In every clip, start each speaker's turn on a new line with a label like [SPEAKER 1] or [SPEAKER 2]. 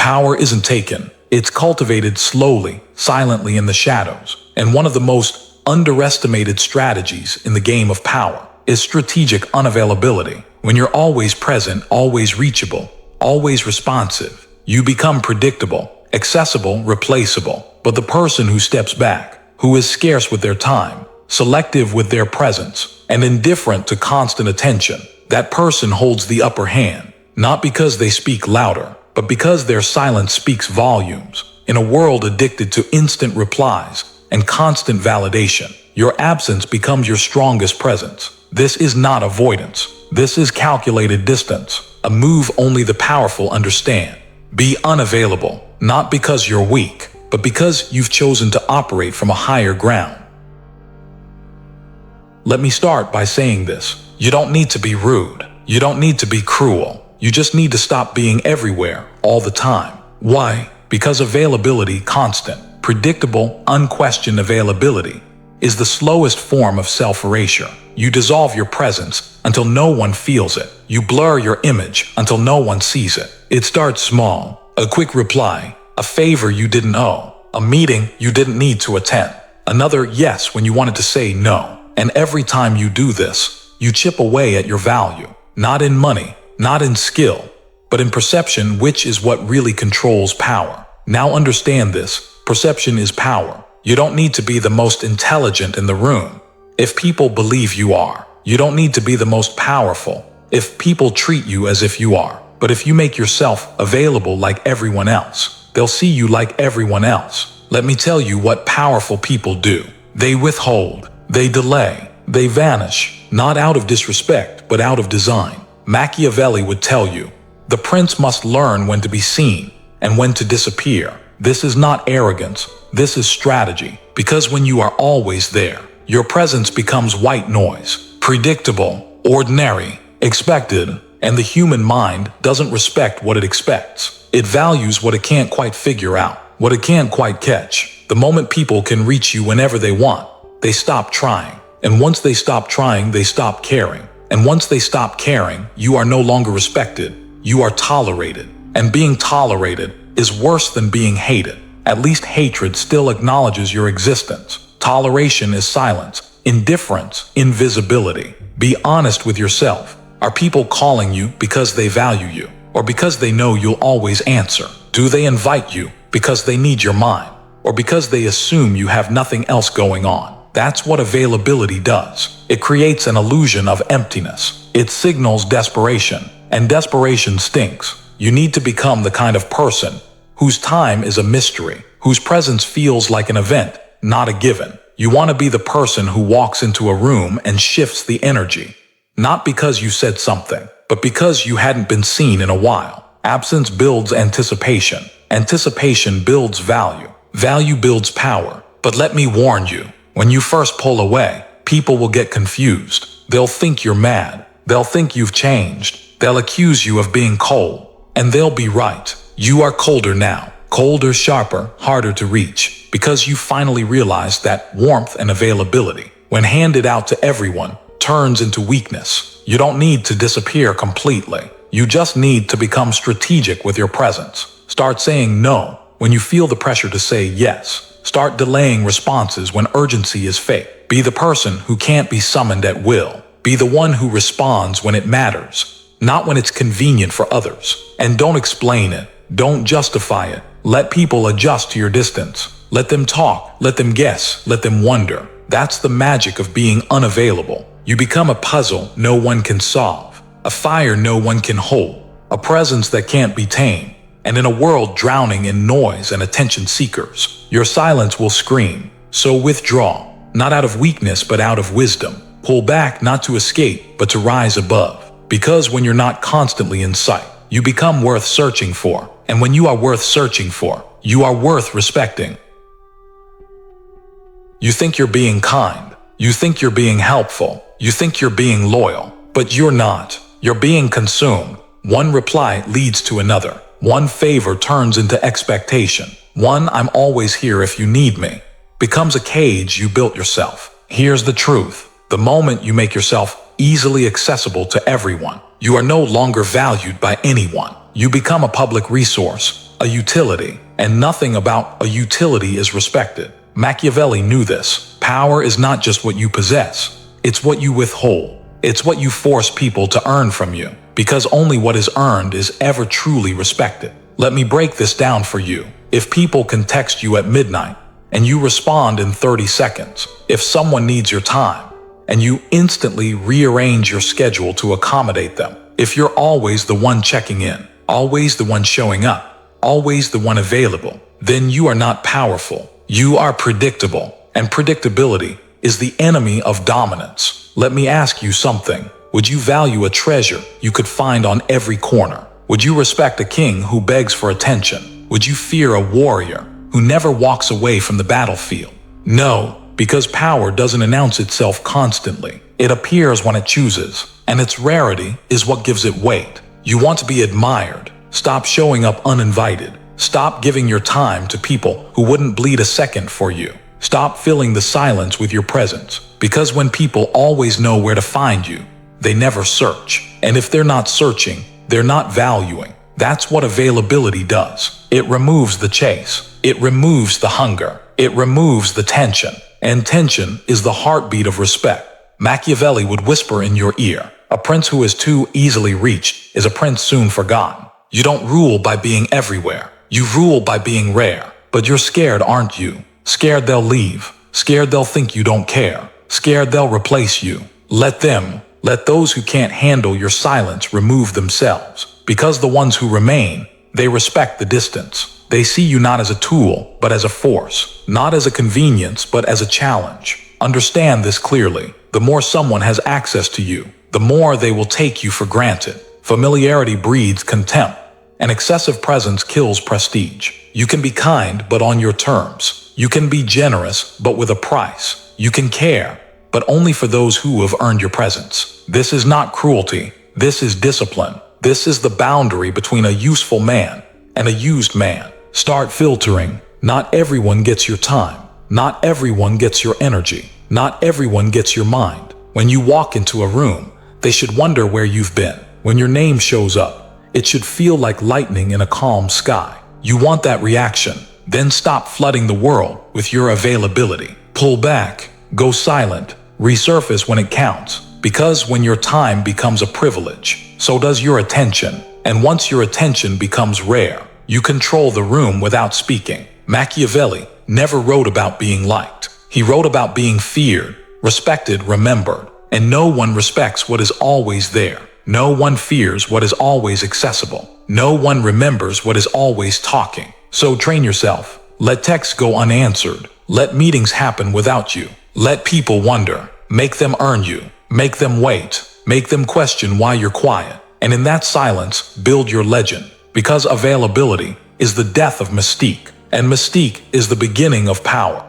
[SPEAKER 1] Power isn't taken. It's cultivated slowly, silently in the shadows. And one of the most underestimated strategies in the game of power is strategic unavailability. When you're always present, always reachable, always responsive, you become predictable, accessible, replaceable. But the person who steps back, who is scarce with their time, selective with their presence, and indifferent to constant attention, that person holds the upper hand, not because they speak louder, but because their silence speaks volumes. In a world addicted to instant replies and constant validation, your absence becomes your strongest presence. This is not avoidance. This is calculated distance, a move only the powerful understand. Be unavailable, not because you're weak, but because you've chosen to operate from a higher ground. Let me start by saying this. You don't need to be rude. You don't need to be cruel. You just need to stop being everywhere, all the time. Why? Because availability, constant, predictable, unquestioned availability, is the slowest form of self-erasure. You dissolve your presence until no one feels it. You blur your image until no one sees it. It starts small. A quick reply, a favor you didn't owe, a meeting you didn't need to attend, another yes when you wanted to say no. And every time you do this, you chip away at your value, not in money, not in skill, but in perception, which is what really controls power. Now understand this, perception is power. You don't need to be the most intelligent in the room. If people believe you are, you don't need to be the most powerful. If people treat you as if you are, but if you make yourself available like everyone else, they'll see you like everyone else. Let me tell you what powerful people do. They withhold, they delay, they vanish, not out of disrespect, but out of design. Machiavelli would tell you, the prince must learn when to be seen and when to disappear. This is not arrogance, this is strategy, because when you are always there, your presence becomes white noise, predictable, ordinary, expected, and the human mind doesn't respect what it expects. It values what it can't quite figure out, what it can't quite catch. The moment people can reach you whenever they want, they stop trying. And once they stop trying, they stop caring. And once they stop caring, you are no longer respected. You are tolerated. And being tolerated is worse than being hated. At least hatred still acknowledges your existence. Toleration is silence, indifference, invisibility. Be honest with yourself. Are people calling you because they value you, or because they know you'll always answer? Do they invite you because they need your mind, or because they assume you have nothing else going on? That's what availability does. It creates an illusion of emptiness. It signals desperation, and desperation stinks. You need to become the kind of person whose time is a mystery, whose presence feels like an event, not a given. You want to be the person who walks into a room and shifts the energy, not because you said something, but because you hadn't been seen in a while. Absence builds anticipation. Anticipation builds value. Value builds power. But let me warn you, when you first pull away, people will get confused. They'll think you're mad. They'll think you've changed. They'll accuse you of being cold. And they'll be right. You are colder now. Colder, sharper, harder to reach. Because you finally realize that warmth and availability, when handed out to everyone, turns into weakness. You don't need to disappear completely. You just need to become strategic with your presence. Start saying no when you feel the pressure to say yes. Start delaying responses when urgency is fake. Be the person who can't be summoned at will. Be the one who responds when it matters, not when it's convenient for others. And don't explain it. Don't justify it. Let people adjust to your distance. Let them talk. Let them guess. Let them wonder. That's the magic of being unavailable. You become a puzzle no one can solve, a fire no one can hold, a presence that can't be tamed. And in a world drowning in noise and attention seekers, your silence will scream. So withdraw, not out of weakness but out of wisdom. Pull back not to escape but to rise above. Because when you're not constantly in sight, you become worth searching for. And when you are worth searching for, you are worth respecting. You think you're being kind. You think you're being helpful. You think you're being loyal. But you're not. You're being consumed. One reply leads to another. One favor turns into expectation. One "I'm always here if you need me" becomes a cage you built yourself. Here's the truth. The moment you make yourself easily accessible to everyone, you are no longer valued by anyone. You become a public resource, a utility, and nothing about a utility is respected. Machiavelli knew this. Power is not just what you possess, it's what you withhold. It's what you force people to earn from you, because only what is earned is ever truly respected. Let me break this down for you. If people can text you at midnight, and you respond in 30 seconds, if someone needs your time, and you instantly rearrange your schedule to accommodate them, if you're always the one checking in, always the one showing up, always the one available, then you are not powerful. You are predictable, and predictability is the enemy of dominance. Let me ask you something. Would you value a treasure you could find on every corner? Would you respect a king who begs for attention? Would you fear a warrior who never walks away from the battlefield? No, because power doesn't announce itself constantly. It appears when it chooses, and its rarity is what gives it weight. You want to be admired. Stop showing up uninvited. Stop giving your time to people who wouldn't bleed a second for you. Stop filling the silence with your presence, because when people always know where to find you, they never search. And if they're not searching, they're not valuing. That's what availability does. It removes the chase. It removes the hunger. It removes the tension. And tension is the heartbeat of respect. Machiavelli would whisper in your ear, "A prince who is too easily reached is a prince soon forgotten." You don't rule by being everywhere. You rule by being rare. But you're scared, aren't you? Scared they'll leave. Scared they'll think you don't care. Scared they'll replace you. Let those who can't handle your silence remove themselves. Because the ones who remain, they respect the distance. They see you not as a tool, but as a force. Not as a convenience, but as a challenge. Understand this clearly. The more someone has access to you, the more they will take you for granted. Familiarity breeds contempt, and excessive presence kills prestige. You can be kind, but on your terms. You can be generous, but with a price. You can care, but only for those who have earned your presence. This is not cruelty. This is discipline. This is the boundary between a useful man and a used man. Start filtering. Not everyone gets your time. Not everyone gets your energy. Not everyone gets your mind. When you walk into a room, they should wonder where you've been. When your name shows up, it should feel like lightning in a calm sky. You want that reaction. Then stop flooding the world with your availability. Pull back. Go silent. Resurface when it counts. Because when your time becomes a privilege, so does your attention. And once your attention becomes rare, you control the room without speaking. Machiavelli never wrote about being liked. He wrote about being feared, respected, remembered. And no one respects what is always there. No one fears what is always accessible. No one remembers what is always talking. So train yourself. Let texts go unanswered. Let meetings happen without you. Let people wonder. Make them earn you. Make them wait. Make them question why you're quiet. And in that silence, build your legend. Because availability is the death of mystique. And mystique is the beginning of power.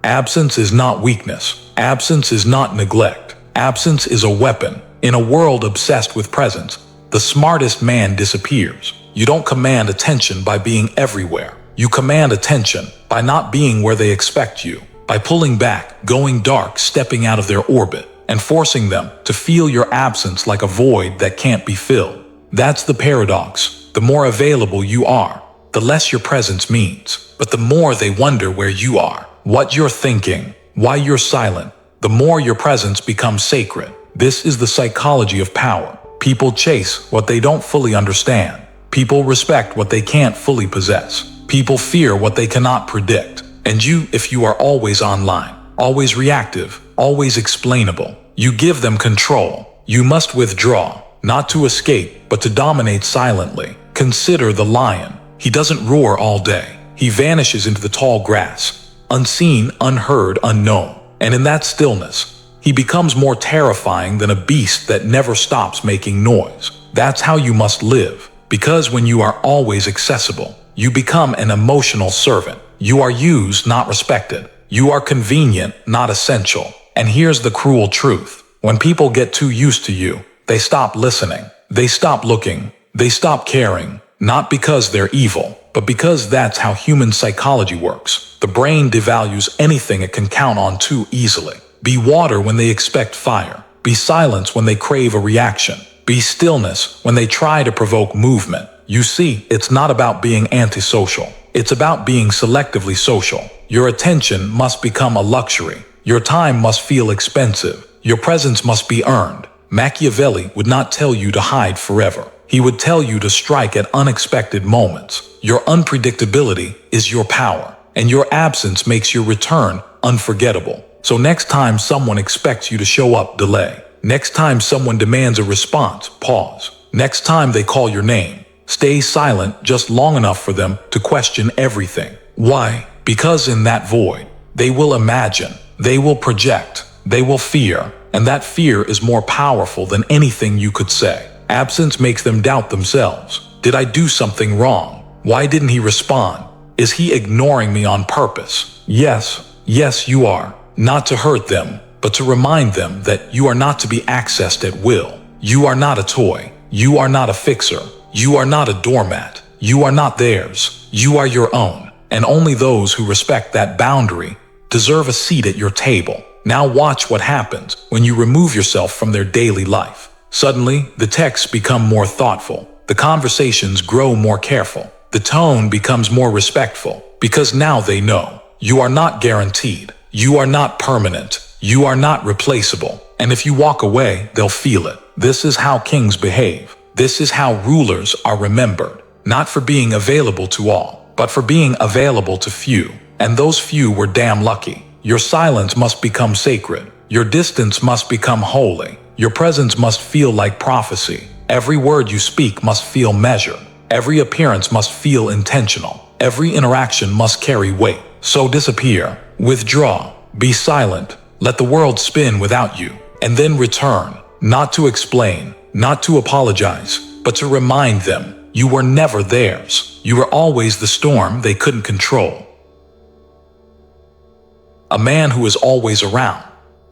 [SPEAKER 1] Absence is not weakness. Absence is not neglect. Absence is a weapon. In a world obsessed with presence, the smartest man disappears. You don't command attention by being everywhere. You command attention by not being where they expect you. By pulling back, going dark, stepping out of their orbit, and forcing them to feel your absence like a void that can't be filled. That's the paradox. The more available you are, the less your presence means. But the more they wonder where you are, what you're thinking, why you're silent, the more your presence becomes sacred. This is the psychology of power. People chase what they don't fully understand. People respect what they can't fully possess. People fear what they cannot predict. And you, if you are always online, always reactive, always explainable, you give them control. You must withdraw, not to escape, but to dominate silently. Consider the lion. He doesn't roar all day. He vanishes into the tall grass, unseen, unheard, unknown. And in that stillness, he becomes more terrifying than a beast that never stops making noise. That's how you must live. Because when you are always accessible, you become an emotional servant. You are used, not respected. You are convenient, not essential. And here's the cruel truth. When people get too used to you, they stop listening. They stop looking. They stop caring. Not because they're evil, but because that's how human psychology works. The brain devalues anything it can count on too easily. Be water when they expect fire. Be silence when they crave a reaction. Be stillness when they try to provoke movement. You see, it's not about being antisocial. It's about being selectively social. Your attention must become a luxury. Your time must feel expensive. Your presence must be earned. Machiavelli would not tell you to hide forever. He would tell you to strike at unexpected moments. Your unpredictability is your power, and your absence makes your return unforgettable. So next time someone expects you to show up, delay. Next time someone demands a response, pause. Next time they call your name, stay silent just long enough for them to question everything. Why? Because in that void, they will imagine, they will project, they will fear, and that fear is more powerful than anything you could say. Absence makes them doubt themselves. Did I do something wrong? Why didn't he respond? Is he ignoring me on purpose? Yes, you are. Not to hurt them, but to remind them that you are not to be accessed at will. You are not a toy. You are not a fixer. You are not a doormat. You are not theirs. You are your own. And only those who respect that boundary deserve a seat at your table. Now watch what happens when you remove yourself from their daily life. Suddenly, the texts become more thoughtful. The conversations grow more careful. The tone becomes more respectful, because now they know you are not guaranteed. You are not permanent. You are not replaceable. And if you walk away, they'll feel it. This is how kings behave. This is how rulers are remembered. Not for being available to all, but for being available to few. And those few were damn lucky. Your silence must become sacred. Your distance must become holy. Your presence must feel like prophecy. Every word you speak must feel measured. Every appearance must feel intentional. Every interaction must carry weight. So disappear, withdraw, be silent, let the world spin without you, and then return, not to explain, not to apologize, but to remind them you were never theirs. You were always the storm they couldn't control. A man who is always around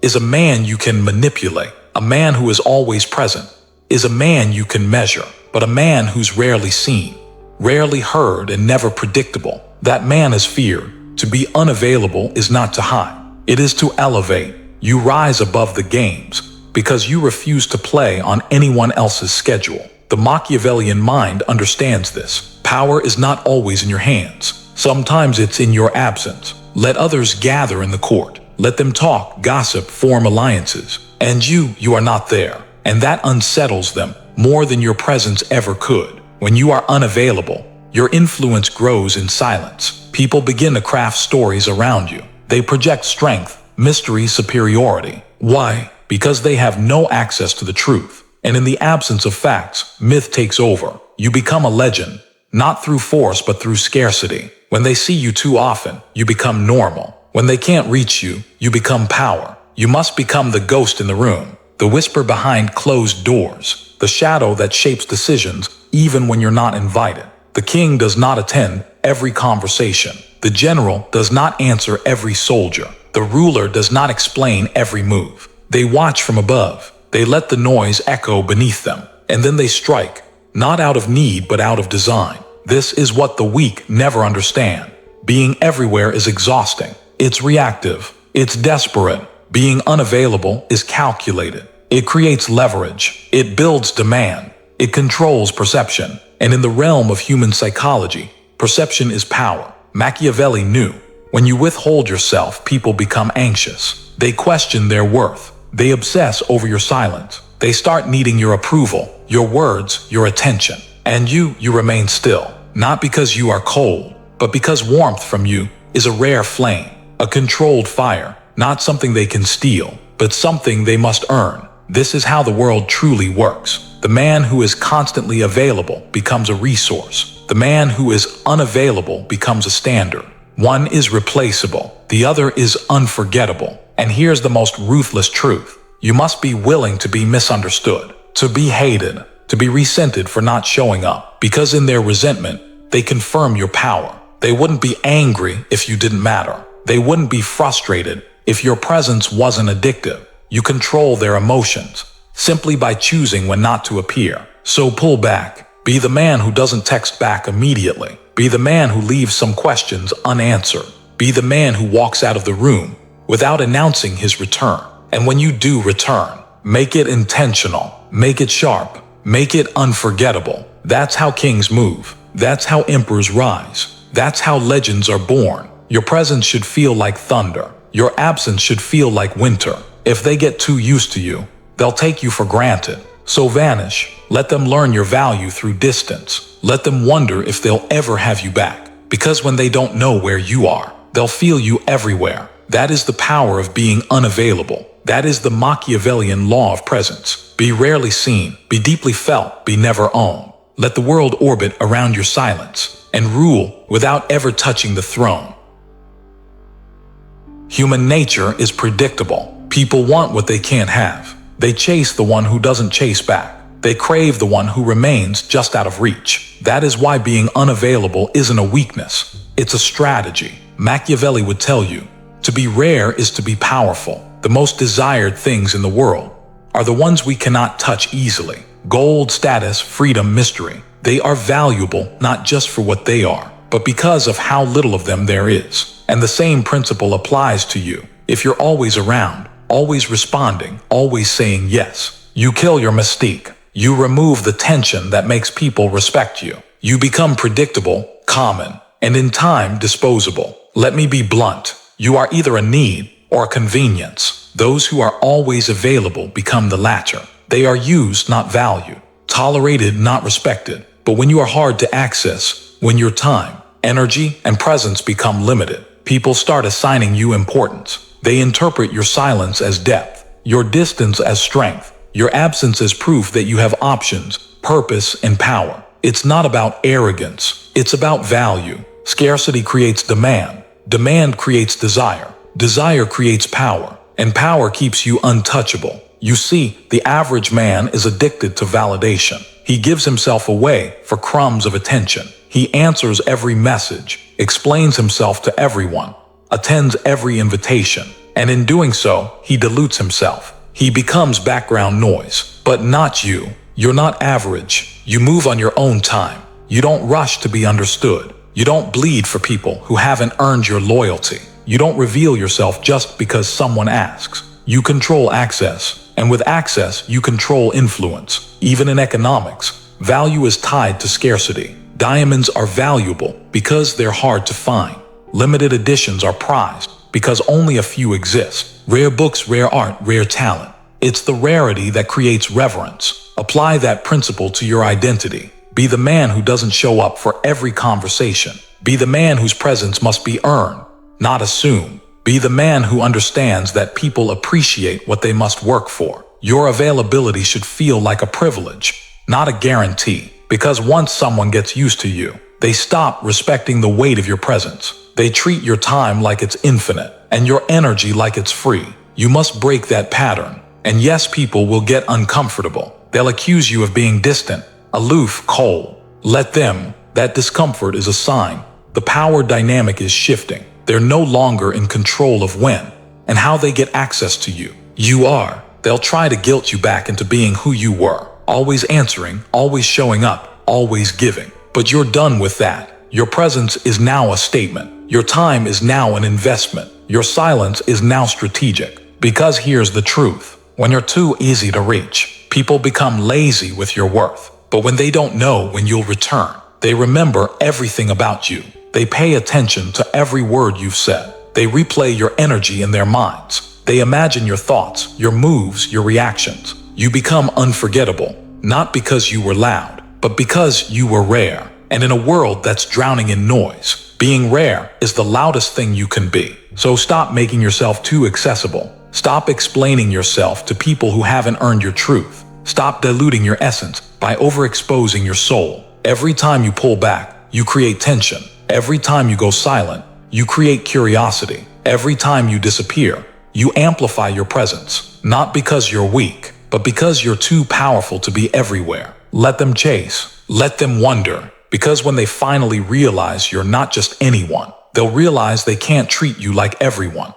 [SPEAKER 1] is a man you can manipulate. A man who is always present is a man you can measure, but a man who's rarely seen, rarely heard, and never predictable, that man is feared. To be unavailable is not to hide. It is to elevate. You rise above the games because you refuse to play on anyone else's schedule. The Machiavellian mind understands this. Power is not always in your hands. Sometimes it's in your absence. Let others gather in the court. Let them talk, gossip, form alliances. And you are not there. And that unsettles them more than your presence ever could. When you are unavailable, your influence grows in silence. People begin to craft stories around you. They project strength, mystery, superiority. Why? Because they have no access to the truth. And in the absence of facts, myth takes over. You become a legend, not through force but through scarcity. When they see you too often, you become normal. When they can't reach you, you become power. You must become the ghost in the room, the whisper behind closed doors, the shadow that shapes decisions even when you're not invited. The king does not attend every conversation. The general does not answer every soldier. The ruler does not explain every move. They watch from above. They let the noise echo beneath them. And then they strike, not out of need but out of design. This is what the weak never understand. Being everywhere is exhausting. It's reactive. It's desperate. Being unavailable is calculated. It creates leverage. It builds demand. It controls perception. And in the realm of human psychology, perception is power. Machiavelli knew. When you withhold yourself, people become anxious. They question their worth. They obsess over your silence. They start needing your approval, your words, your attention. And you remain still. Not because you are cold, but because warmth from you is a rare flame, a controlled fire, not something they can steal, but something they must earn. This is how the world truly works. The man who is constantly available becomes a resource. The man who is unavailable becomes a standard. One is replaceable, the other is unforgettable. And here's the most ruthless truth. You must be willing to be misunderstood, to be hated, to be resented for not showing up, because in their resentment, they confirm your power. They wouldn't be angry if you didn't matter. They wouldn't be frustrated if your presence wasn't addictive. You control their emotions simply by choosing when not to appear. So pull back. Be the man who doesn't text back immediately. Be the man who leaves some questions unanswered. Be the man who walks out of the room without announcing his return. And when you do return, make it intentional. Make it sharp. Make it unforgettable. That's how kings move. That's how emperors rise. That's how legends are born. Your presence should feel like thunder. Your absence should feel like winter. If they get too used to you, they'll take you for granted. So vanish. Let them learn your value through distance. Let them wonder if they'll ever have you back. Because when they don't know where you are, they'll feel you everywhere. That is the power of being unavailable. That is the Machiavellian law of presence. Be rarely seen, be deeply felt, be never owned. Let the world orbit around your silence and rule without ever touching the throne. Human nature is predictable. People want what they can't have. They chase the one who doesn't chase back. They crave the one who remains just out of reach. That is why being unavailable isn't a weakness. It's a strategy. Machiavelli would tell you, to be rare is to be powerful. The most desired things in the world are the ones we cannot touch easily. Gold, status, freedom, mystery. They are valuable not just for what they are, but because of how little of them there is. And the same principle applies to you. If you're always around, always responding, always saying yes, you kill your mystique. You remove the tension that makes people respect you. You become predictable, common, and in time disposable. Let me be blunt. You are either a need or a convenience. Those who are always available become the latter. They are used, not valued, tolerated, not respected. But when you are hard to access, when your time, energy, and presence become limited, people start assigning you importance. They interpret your silence as depth, your distance as strength, your absence as proof that you have options, purpose, and power. It's not about arrogance. It's about value. Scarcity creates demand. Demand creates desire. Desire creates power. And power keeps you untouchable. You see, the average man is addicted to validation. He gives himself away for crumbs of attention. He answers every message, explains himself to everyone, attends every invitation, and in doing so, he dilutes himself. He becomes background noise. But not you. You're not average. You move on your own time. You don't rush to be understood. You don't bleed for people who haven't earned your loyalty. You don't reveal yourself just because someone asks. You control access, and with access, you control influence. Even in economics, value is tied to scarcity. Diamonds are valuable because they're hard to find. Limited editions are prized because only a few exist. Rare books, rare art, rare talent. It's the rarity that creates reverence. Apply that principle to your identity. Be the man who doesn't show up for every conversation. Be the man whose presence must be earned, not assumed. Be the man who understands that people appreciate what they must work for. Your availability should feel like a privilege, not a guarantee. Because once someone gets used to you, they stop respecting the weight of your presence. They treat your time like it's infinite, and your energy like it's free. You must break that pattern. And yes, people will get uncomfortable. They'll accuse you of being distant, aloof, cold. Let them. That discomfort is a sign. The power dynamic is shifting. They're no longer in control of when and how they get access to you. You are. They'll try to guilt you back into being who you were. Always answering, always showing up, always giving. But you're done with that. Your presence is now a statement. Your time is now an investment. Your silence is now strategic. Because here's the truth. When you're too easy to reach, people become lazy with your worth. But when they don't know when you'll return, they remember everything about you. They pay attention to every word you've said. They replay your energy in their minds. They imagine your thoughts, your moves, your reactions. You become unforgettable, not because you were loud, but because you were rare. And in a world that's drowning in noise, being rare is the loudest thing you can be. So stop making yourself too accessible. Stop explaining yourself to people who haven't earned your truth. Stop diluting your essence by overexposing your soul. Every time you pull back, you create tension. Every time you go silent, you create curiosity. Every time you disappear, you amplify your presence. Not because you're weak, but because you're too powerful to be everywhere. Let them chase. Let them wonder. Because when they finally realize you're not just anyone, they'll realize they can't treat you like everyone.